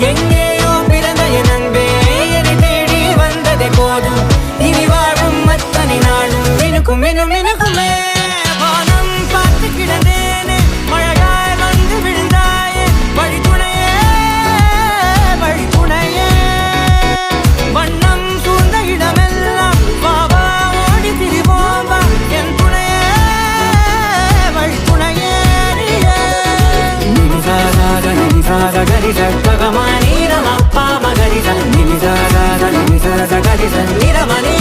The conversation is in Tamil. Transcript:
எங்கேயோ பிறந்த என் அன்பே என்னை தேடி வந்ததே போதும். இனி வாழும் அத்தனை நாளும் மினுக்கும் மினும் மினுக்குமே. வானம் பார்த்து கிடந்தேனே மழையாய் வந்து விழுந்தாயே வழித்துணையே வழித்துணையே. வண்ணம் சூழ்ந்த இடமெல்லாம் வாவா ஓடி திரிவோம் வா என் துணையே வழித்துணையே. நிமிசாத நிமிசாத கரிச பகமானி ரமப்பா மகரிச நிமிசாத நிமிசாத கரிச நிரமணி